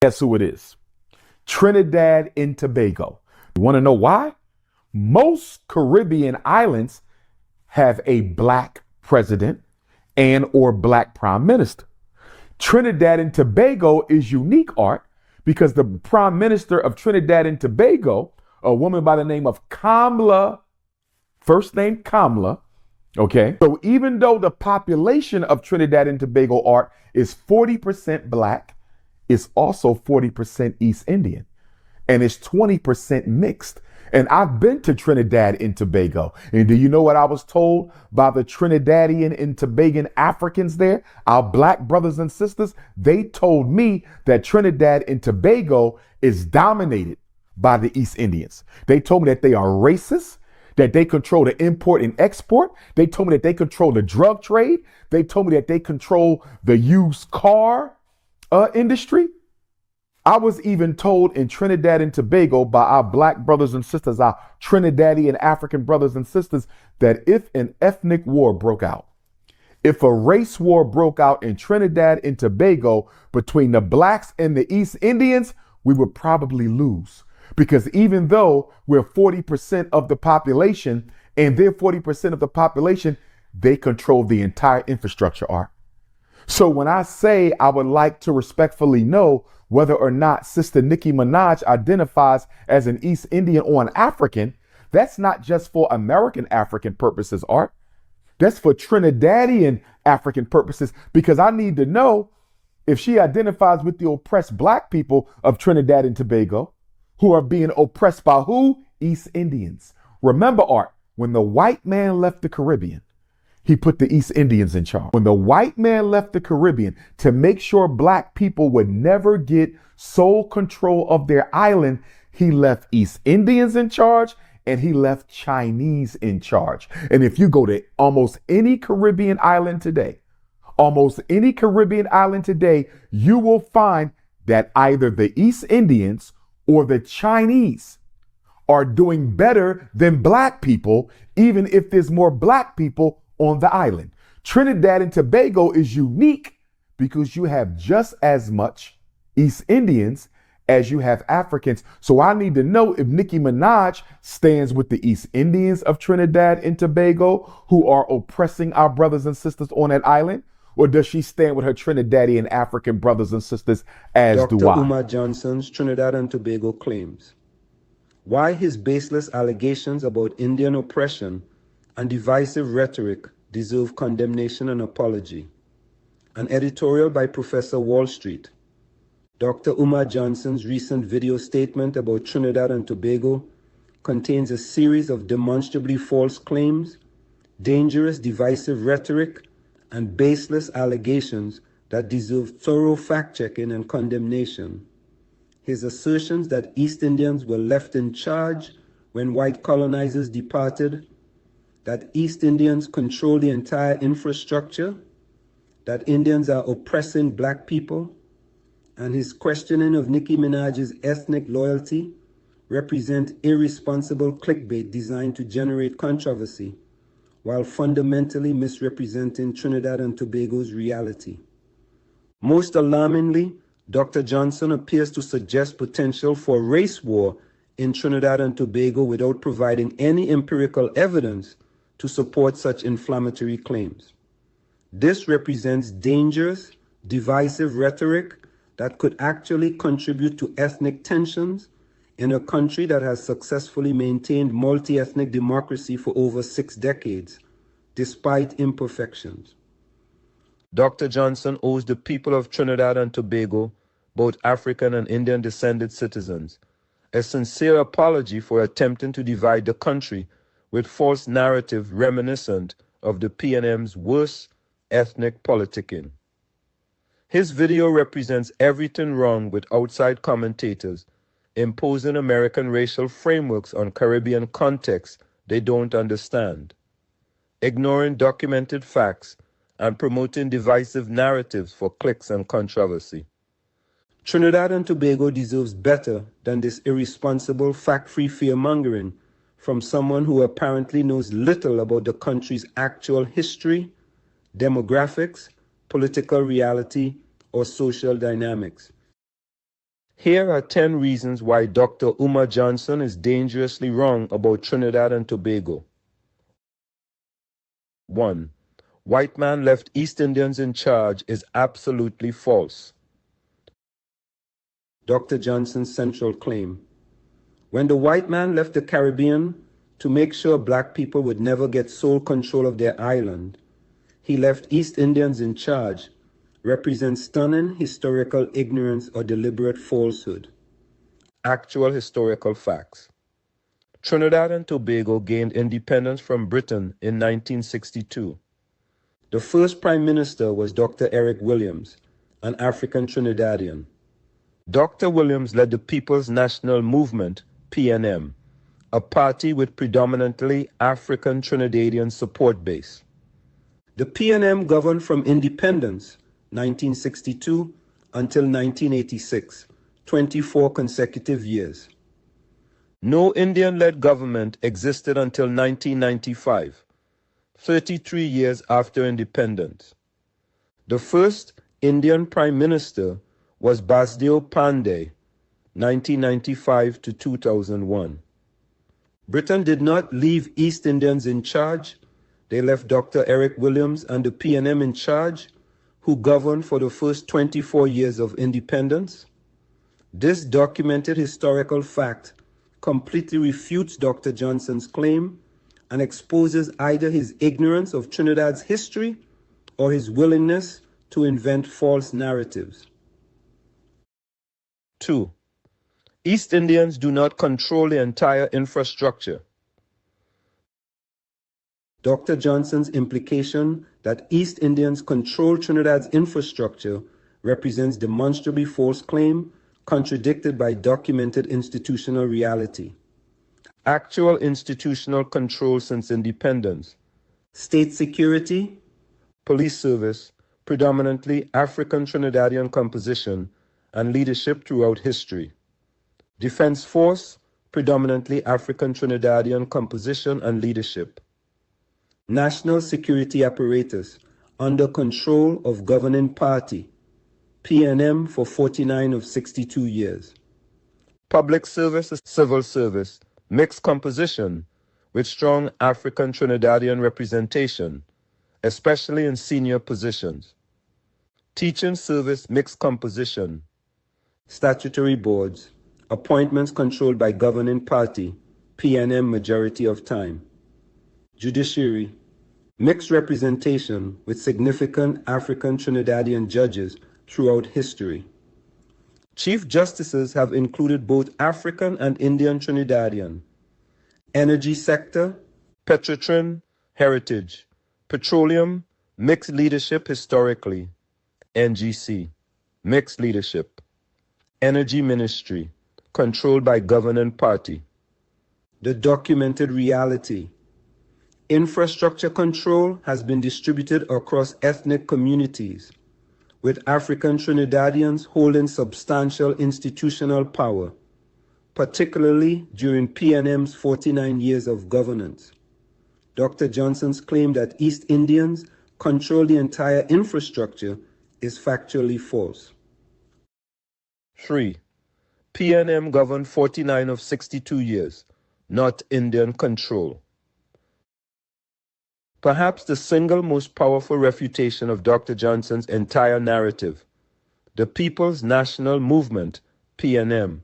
Guess who it is? Trinidad and Tobago. You want to know why? Most Caribbean islands have a black president and or black prime minister. Trinidad and Tobago is unique, Art, because the prime minister of Trinidad and Tobago, a woman by the name of Kamla, first name Kamla, okay? So even though the population of Trinidad and Tobago, Art, is 40% black, it's also 40% East Indian, and it's 20% mixed. And I've been to Trinidad and Tobago. And do you know what I was told by the Trinidadian and Tobagan Africans there, our black brothers and sisters? They told me that Trinidad and Tobago is dominated by the East Indians. They told me that they are racist, that they control the import and export. They told me that they control the drug trade. They told me that they control the used car industry. I was even told in Trinidad and Tobago by our black brothers and sisters, our Trinidadian African brothers and sisters, that if an ethnic war broke out, if a race war broke out in Trinidad and Tobago between the blacks and the East Indians, we would probably lose. Because even though we're 40% of the population and they're 40% of the population, they control the entire infrastructure, Art. So when I say I would like to respectfully know whether or not Sister Nicki Minaj identifies as an East Indian or an African, that's not just for American African purposes, Art. That's for Trinidadian African purposes, because I need to know if she identifies with the oppressed black people of Trinidad and Tobago, who are being oppressed by who? East Indians. Remember, Art, when the white man left the Caribbean, he put the East Indians in charge. When the white man left the Caribbean to make sure black people would never get sole control of their island, he left East Indians in charge and he left Chinese in charge. And if you go to almost any Caribbean island today, you will find that either the East Indians or the Chinese are doing better than black people, even if there's more black people on the island. Trinidad and Tobago is unique because you have just as much East Indians as you have Africans. So I need to know if Nicki Minaj stands with the East Indians of Trinidad and Tobago who are oppressing our brothers and sisters on that island, or does she stand with her Trinidadian African brothers and sisters, as Dr. do I? Umar Johnson's Trinidad and Tobago claims. Why his baseless allegations about Indian oppression and divisive rhetoric deserve condemnation and apology. An editorial by Professor Wall Street. Dr. Umar Johnson's recent video statement about Trinidad and Tobago contains a series of demonstrably false claims, dangerous divisive rhetoric, and baseless allegations that deserve thorough fact-checking and condemnation. His assertions that East Indians were left in charge when white colonizers departed, that East Indians control the entire infrastructure, that Indians are oppressing black people, and his questioning of Nicki Minaj's ethnic loyalty represent irresponsible clickbait designed to generate controversy, while fundamentally misrepresenting Trinidad and Tobago's reality. Most alarmingly, Dr. Johnson appears to suggest potential for race war in Trinidad and Tobago without providing any empirical evidence to support such inflammatory claims. This represents dangerous, divisive rhetoric that could actually contribute to ethnic tensions in a country that has successfully maintained multi-ethnic democracy for over 6 decades, despite imperfections. Dr. Johnson owes the people of Trinidad and Tobago, both African and Indian descended citizens, a sincere apology for attempting to divide the country with false narrative reminiscent of the PNM's worst ethnic politicking. His video represents everything wrong with outside commentators imposing American racial frameworks on Caribbean contexts they don't understand, ignoring documented facts and promoting divisive narratives for clicks and controversy. Trinidad and Tobago deserves better than this irresponsible, fact-free fear-mongering from someone who apparently knows little about the country's actual history, demographics, political reality, or social dynamics. Here are 10 reasons why Dr. Umar Johnson is dangerously wrong about Trinidad and Tobago. 1. White man left East Indians in charge is absolutely false. Dr. Johnson's central claim. When the white man left the Caribbean to make sure black people would never get sole control of their island, he left East Indians in charge, represents stunning historical ignorance or deliberate falsehood. Actual historical facts. Trinidad and Tobago gained independence from Britain in 1962. The first Prime Minister was Dr. Eric Williams, an African Trinidadian. Dr. Williams led the People's National Movement, PNM, a party with predominantly African Trinidadian support base. The PNM governed from independence, 1962, until 1986, 24 consecutive years. No Indian-led government existed until 1995, 33 years after independence. The first Indian Prime Minister was Basdeo Pandey, 1995 to 2001. Britain did not leave East Indians in charge. They left Dr. Eric Williams and the PNM in charge, who governed for the first 24 years of independence. This documented historical fact completely refutes Dr. Johnson's claim and exposes either his ignorance of Trinidad's history or his willingness to invent false narratives. 2. East Indians do not control the entire infrastructure. Dr. Johnson's implication that East Indians control Trinidad's infrastructure represents demonstrably false claim, contradicted by documented institutional reality. Actual institutional control since independence. State security, police service, predominantly African Trinidadian composition and leadership throughout history. Defense force, predominantly African Trinidadian composition and leadership. National security apparatus, under control of governing party, PNM for 49 of 62 years. Public service, civil service, mixed composition, with strong African Trinidadian representation, especially in senior positions. Teaching service, mixed composition. Statutory boards, appointments controlled by governing party, PNM majority of time. Judiciary, mixed representation with significant African Trinidadian judges throughout history. Chief justices have included both African and Indian Trinidadian. Energy sector, Petrotrin, heritage. Petroleum, mixed leadership historically. NGC, mixed leadership. Energy ministry, controlled by governing party. The documented reality. Infrastructure control has been distributed across ethnic communities, with African Trinidadians holding substantial institutional power, particularly during PNM's 49 years of governance. Dr. Johnson's claim that East Indians control the entire infrastructure is factually false. 3. PNM governed 49 of 62 years, not Indian control. Perhaps the single most powerful refutation of Dr. Johnson's entire narrative, the People's National Movement, PNM,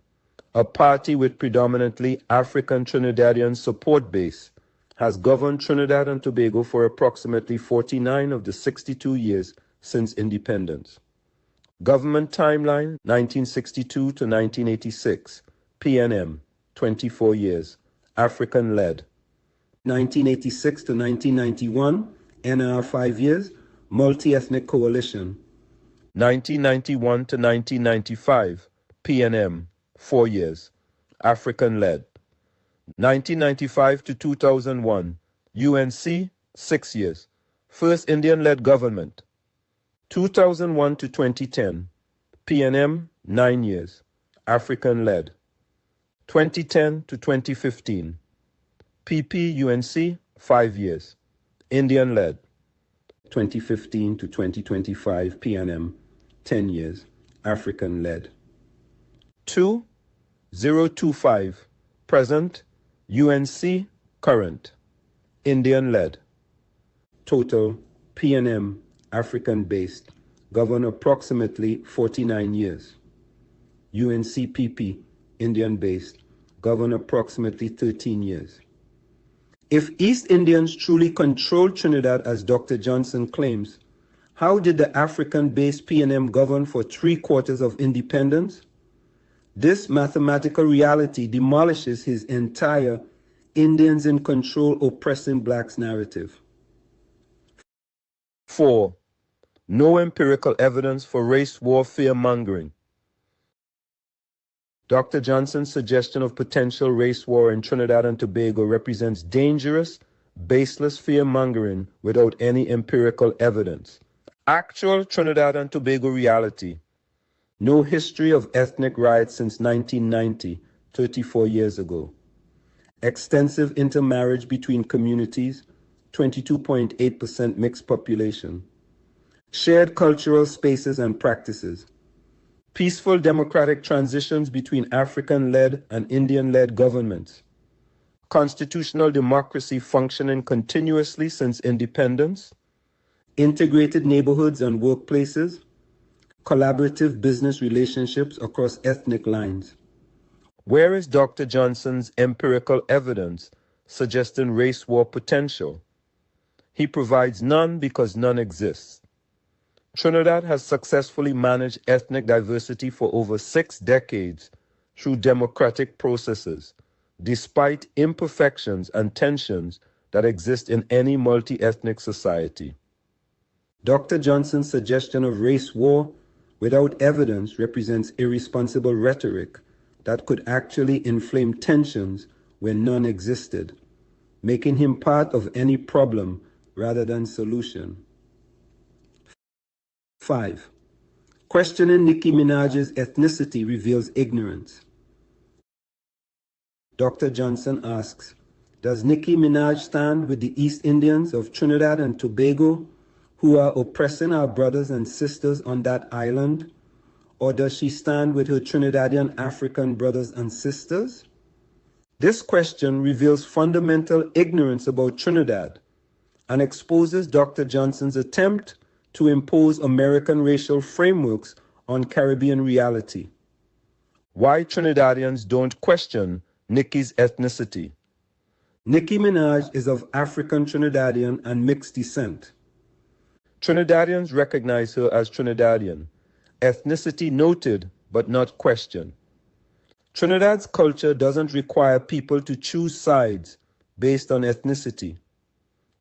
a party with predominantly African Trinidadian support base, has governed Trinidad and Tobago for approximately 49 of the 62 years since independence. Government timeline 1962 to 1986, PNM, 24 years, African-led. 1986 to 1991, NR 5 years, multi-ethnic coalition. 1991 to 1995, PNM, 4 years, African-led. 1995 to 2001, UNC, 6 years, first Indian-led government. 2001 to 2010, PNM, 9 years, African-led. 2010 to 2015, PP-UNC, 5 years, Indian-led. 2015 to 2025, PNM, 10 years, African-led. 2025, present, UNC, current, Indian-led. Total, PNM, African-based, govern approximately 49 years. UNCPP, Indian-based, govern approximately 13 years. If East Indians truly controlled Trinidad as Dr. Johnson claims, how did the African-based PNM govern for 3/4 of independence? This mathematical reality demolishes his entire Indians in control oppressing blacks narrative. 4. No empirical evidence for race war fear-mongering. Dr. Johnson's suggestion of potential race war in Trinidad and Tobago represents dangerous, baseless fear-mongering without any empirical evidence. Actual Trinidad and Tobago reality. No history of ethnic riots since 1990, 34 years ago. Extensive intermarriage between communities, 22.8% mixed population. Shared cultural spaces and practices. Peaceful democratic transitions between African-led and Indian-led governments. Constitutional democracy functioning continuously since independence. Integrated neighborhoods and workplaces. Collaborative business relationships across ethnic lines. Where is Dr. Johnson's empirical evidence suggesting race war potential? He provides none because none exists. Trinidad has successfully managed ethnic diversity for over 6 decades through democratic processes, despite imperfections and tensions that exist in any multi-ethnic society. Dr. Johnson's suggestion of race war without evidence represents irresponsible rhetoric that could actually inflame tensions where none existed, making him part of any problem rather than solution. 5. Questioning Nicki Minaj's ethnicity reveals ignorance. Dr. Johnson asks, does Nicki Minaj stand with the East Indians of Trinidad and Tobago who are oppressing our brothers and sisters on that island? Or does she stand with her Trinidadian African brothers and sisters? This question reveals fundamental ignorance about Trinidad and exposes Dr. Johnson's attempt to impose American racial frameworks on Caribbean reality. Why Trinidadians don't question Nicki's ethnicity. Nicki Minaj is of African Trinidadian and mixed descent. Trinidadians recognize her as Trinidadian, ethnicity noted but not questioned. Trinidad's culture doesn't require people to choose sides based on ethnicity.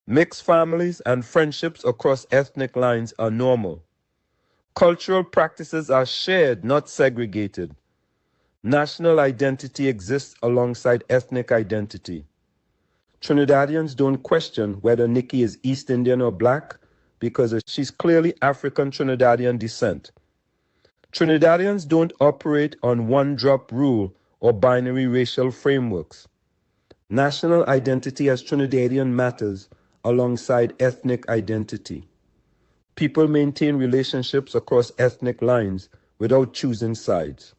Mixed families and friendships across ethnic lines are normal. Cultural practices are shared, not segregated. National identity exists alongside ethnic identity. Trinidadians don't question whether Nicki is East Indian or black because she's clearly African Trinidadian descent. Trinidadians don't operate on one-drop rule or binary racial frameworks. National identity as Trinidadian matters alongside ethnic identity. People maintain relationships across ethnic lines without choosing sides.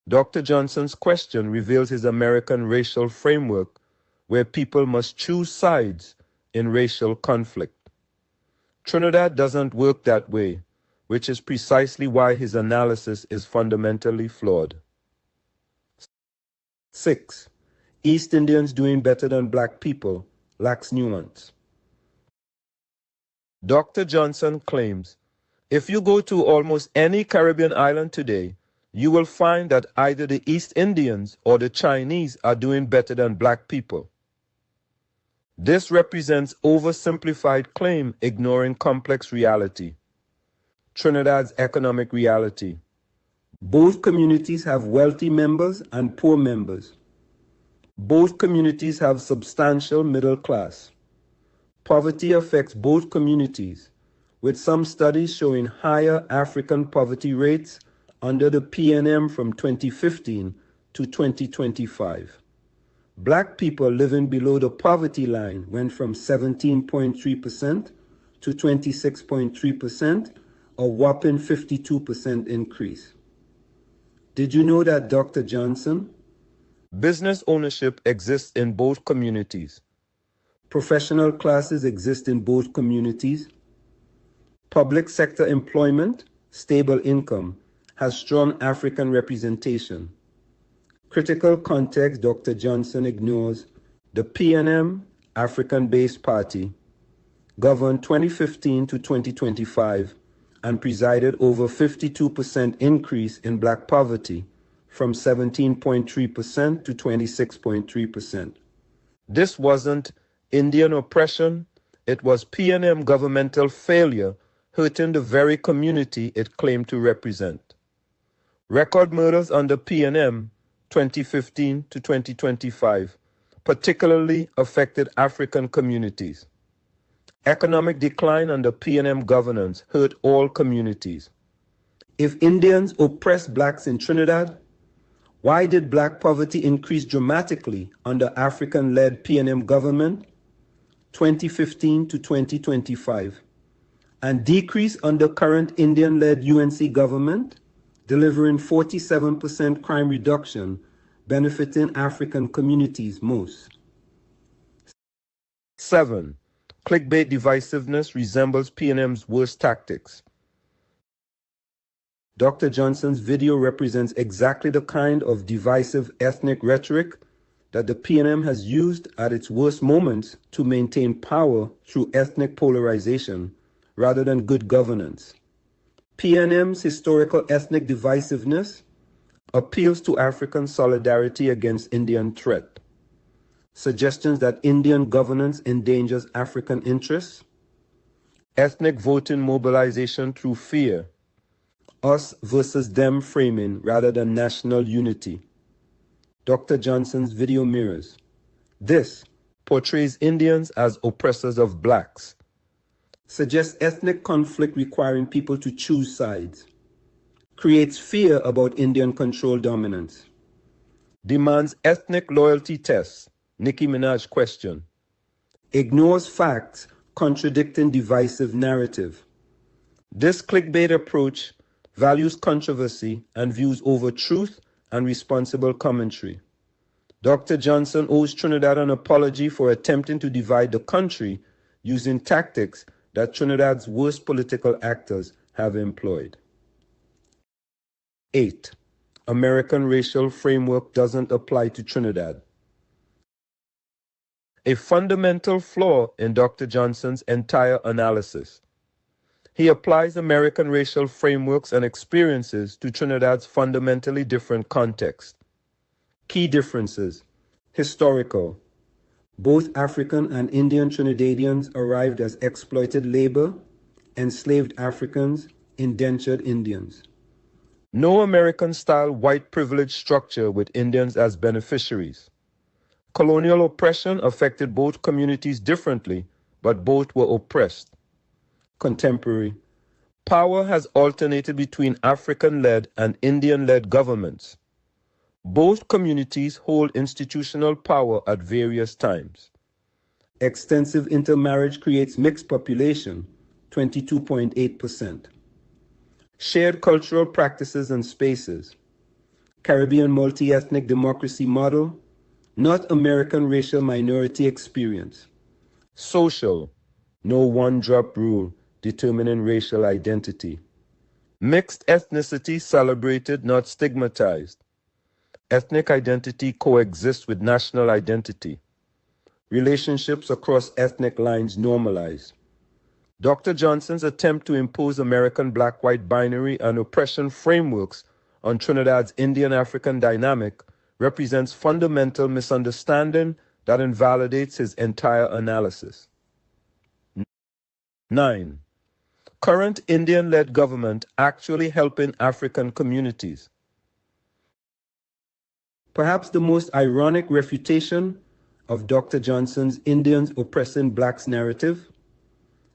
Dr. Johnson's question reveals his American racial framework where people must choose sides in racial conflict. Trinidad doesn't work that way, which is precisely why his analysis is fundamentally flawed. 6. East Indians doing better than black people lacks nuance. Dr. Johnson claims, if you go to almost any Caribbean island today, you will find that either the East Indians or the Chinese are doing better than black people. This represents oversimplified claim ignoring complex reality. Trinidad's economic reality. Both communities have wealthy members and poor members. Both communities have substantial middle class. Poverty affects both communities, with some studies showing higher African poverty rates under the PNM from 2015 to 2025. Black people living below the poverty line went from 17.3% to 26.3%, a whopping 52% increase. Did you know that, Dr. Johnson? Business ownership exists in both communities. Professional classes exist in both communities. Public sector employment, stable income, has strong African representation. Critical context, Dr. Johnson ignores the PNM, African-based party, governed 2015 to 2025 and presided over 52% increase in black poverty from 17.3% to 26.3%. This wasn't Indian oppression, it was PNM governmental failure hurting the very community it claimed to represent. Record murders under PNM 2015 to 2025 particularly affected African communities. Economic decline under PNM governance hurt all communities. If Indians oppressed blacks in Trinidad, why did black poverty increase dramatically under African-led PNM government 2015 to 2025 and decrease under current Indian-led UNC government, delivering 47% crime reduction, benefiting African communities most? 7. Clickbait divisiveness resembles PNM's worst tactics. Dr. Johnson's video represents exactly the kind of divisive ethnic rhetoric that the PNM has used at its worst moments to maintain power through ethnic polarization rather than good governance. PNM's historical ethnic divisiveness appeals to African solidarity against Indian threat. Suggestions that Indian governance endangers African interests. Ethnic voting mobilization through fear. Us versus them framing rather than national unity. Dr. Johnson's video mirrors. This Portrays Indians as oppressors of blacks. Suggests ethnic conflict requiring people to choose sides. Creates fear about Indian control dominance. Demands ethnic loyalty tests. Nicki Minaj question. Ignores facts contradicting divisive narrative. This clickbait approach values controversy and views over truth and responsible commentary. Dr. Johnson owes Trinidad an apology for attempting to divide the country using tactics that Trinidad's worst political actors have employed. 8. American racial framework doesn't apply to Trinidad. A fundamental flaw in Dr. Johnson's entire analysis. He applies American racial frameworks and experiences to Trinidad's fundamentally different context. Key differences. Historical. Both African and Indian Trinidadians arrived as exploited labor, enslaved Africans, indentured Indians. No American-style white privilege structure with Indians as beneficiaries. Colonial oppression affected both communities differently, but both were oppressed. Contemporary. Power has alternated between African-led and Indian-led governments. Both communities hold institutional power at various times. Extensive intermarriage creates mixed population, 22.8%. Shared cultural practices and spaces. Caribbean multi-ethnic democracy model, not American racial minority experience. Social. No one-drop rule determining racial identity. Mixed ethnicity celebrated, not stigmatized. Ethnic identity coexists with national identity. Relationships across ethnic lines normalized. Dr. Johnson's attempt to impose American black-white binary and oppression frameworks on Trinidad's Indian-African dynamic represents fundamental misunderstanding that invalidates his entire analysis. 9. Current Indian-led government actually helping African communities. Perhaps the most ironic refutation of Dr. Johnson's Indians oppressing blacks narrative.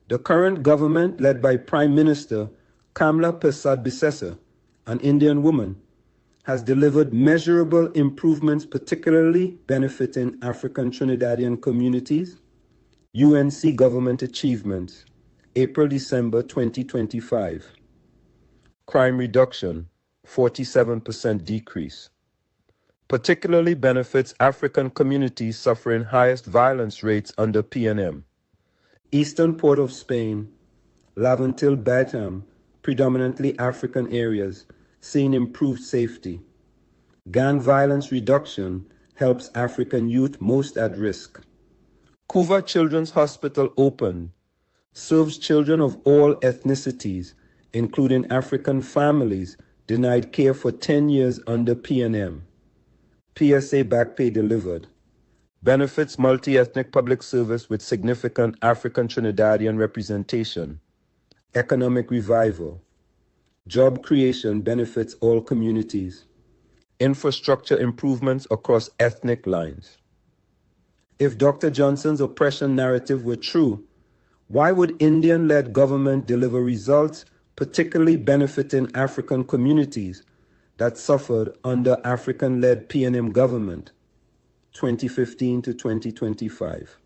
The current government, led by Prime Minister Kamla Persad-Bissessar, an Indian woman, has delivered measurable improvements particularly benefiting African Trinidadian communities. UNC government achievements. April-December 2025. Crime reduction. 47% decrease. Particularly benefits African communities suffering highest violence rates under PNM. Eastern Port of Spain, Laventil Batam, predominantly African areas, seeing improved safety. Gang violence reduction helps African youth most at risk. Couva Children's Hospital opened, serves children of all ethnicities, including African families denied care for 10 years under PNM. PSA back pay delivered. Benefits multi-ethnic public service with significant African Trinidadian representation. Economic revival. Job creation benefits all communities. Infrastructure improvements across ethnic lines. If Dr. Johnson's oppression narrative were true, why would Indian-led government deliver results particularly benefiting African communities that suffered under African-led PNM government, 2015 to 2025?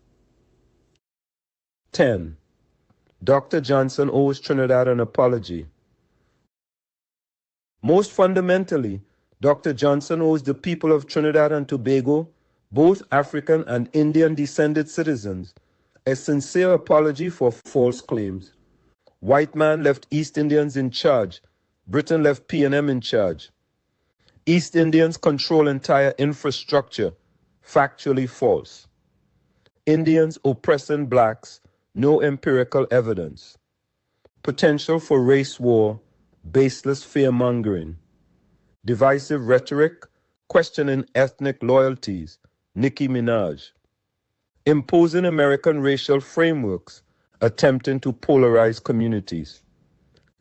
10. Dr. Johnson owes Trinidad an apology. Most fundamentally, Dr. Johnson owes the people of Trinidad and Tobago, both African and Indian-descended citizens, a sincere apology for false claims. White man left East Indians in charge. Britain left PNM in charge. East Indians control entire infrastructure. Factually false. Indians oppressing blacks. No empirical evidence. Potential for race war. Baseless fear-mongering. Divisive rhetoric. Questioning ethnic loyalties. Nicki Minaj. Imposing American racial frameworks. Attempting to polarize communities.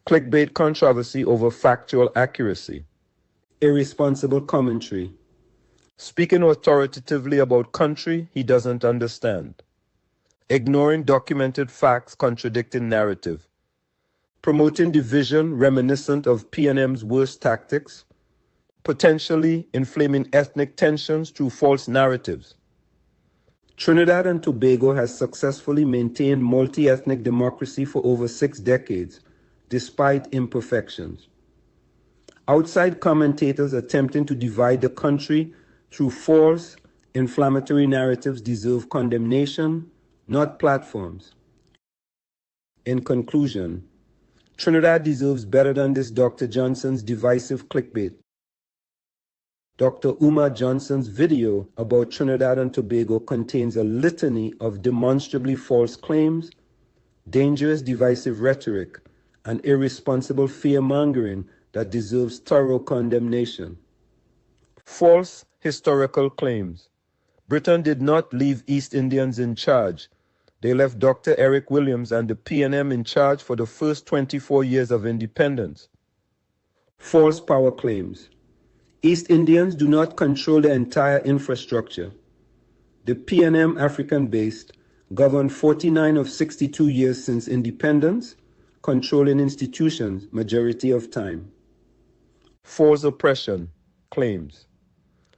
Clickbait controversy over factual accuracy. Irresponsible commentary. Speaking authoritatively about country he doesn't understand. Ignoring documented facts contradicting narrative. Promoting division reminiscent of PNM's worst tactics. Potentially inflaming ethnic tensions through false narratives. Trinidad and Tobago has successfully maintained multi-ethnic democracy for over 6 decades, despite imperfections. Outside commentators attempting to divide the country through false, inflammatory narratives deserve condemnation, not platforms. In conclusion, Trinidad deserves better than this Dr. Johnson's divisive clickbait. Dr. Umar Johnson's video about Trinidad and Tobago contains a litany of demonstrably false claims, dangerous divisive rhetoric, and irresponsible fear-mongering that deserves thorough condemnation. False historical claims. Britain did not leave East Indians in charge. They left Dr. Eric Williams and the PNM in charge for the first 24 years of independence. False power claims. East Indians do not control the entire infrastructure. The PNM, African-based, governed 49 of 62 years since independence, controlling institutions majority of time. False oppression claims.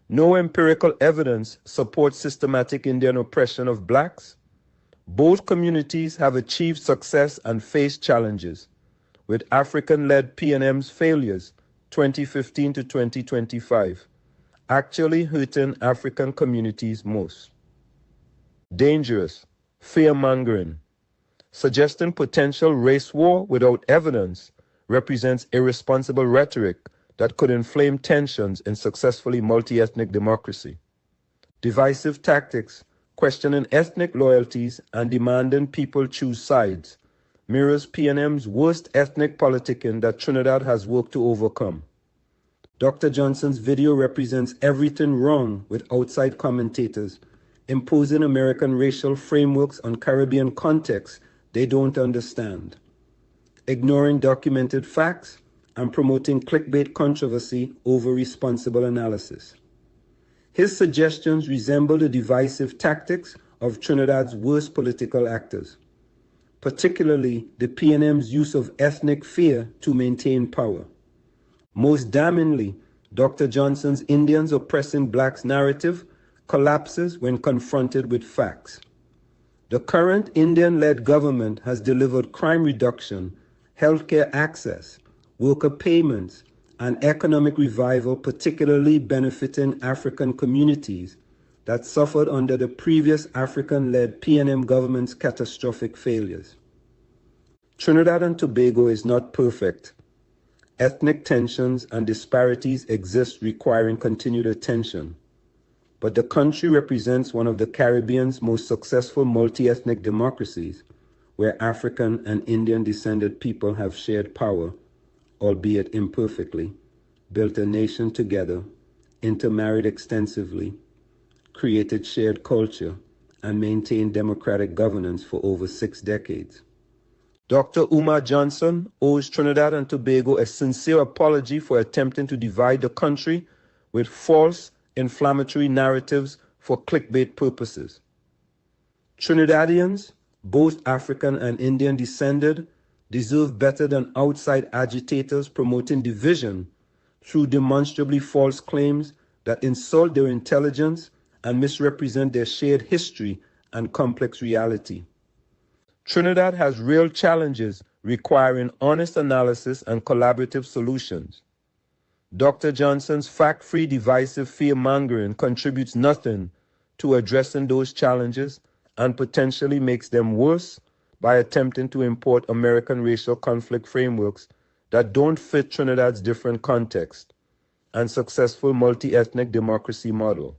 No empirical evidence supports systematic Indian oppression of blacks. Both communities have achieved success and faced challenges, with African-led PNM's failures 2015 to 2025, actually hurting African communities most. Dangerous, fear-mongering. Suggesting potential race war without evidence represents irresponsible rhetoric that could inflame tensions in successfully multi-ethnic democracy. Divisive tactics, questioning ethnic loyalties and demanding people choose sides, mirrors PNM's worst ethnic politicking that Trinidad has worked to overcome. Dr. Johnson's video represents everything wrong with outside commentators, imposing American racial frameworks on Caribbean contexts they don't understand, ignoring documented facts, and promoting clickbait controversy over responsible analysis. His suggestions resemble the divisive tactics of Trinidad's worst political actors, particularly the PNM's use of ethnic fear to maintain power. Most damningly, Dr. Johnson's Indians oppressing blacks narrative collapses when confronted with facts. The current Indian-led government has delivered crime reduction, healthcare access, worker payments, and economic revival, particularly benefiting African communities that suffered under the previous African-led PNM government's catastrophic failures. Trinidad and Tobago is not perfect. Ethnic tensions and disparities exist requiring continued attention. But the country represents one of the Caribbean's most successful multi-ethnic democracies, where African and Indian descended people have shared power, albeit imperfectly, built a nation together, intermarried extensively, created shared culture, and maintained democratic governance for over 6 decades. Dr. Umar Johnson owes Trinidad and Tobago a sincere apology for attempting to divide the country with false, inflammatory narratives for clickbait purposes. Trinidadians, both African and Indian descended, deserve better than outside agitators promoting division through demonstrably false claims that insult their intelligence and misrepresent their shared history and complex reality. Trinidad has real challenges requiring honest analysis and collaborative solutions. Dr. Johnson's fact-free, divisive fear-mongering contributes nothing to addressing those challenges and potentially makes them worse by attempting to import American racial conflict frameworks that don't fit Trinidad's different context and successful multi-ethnic democracy model.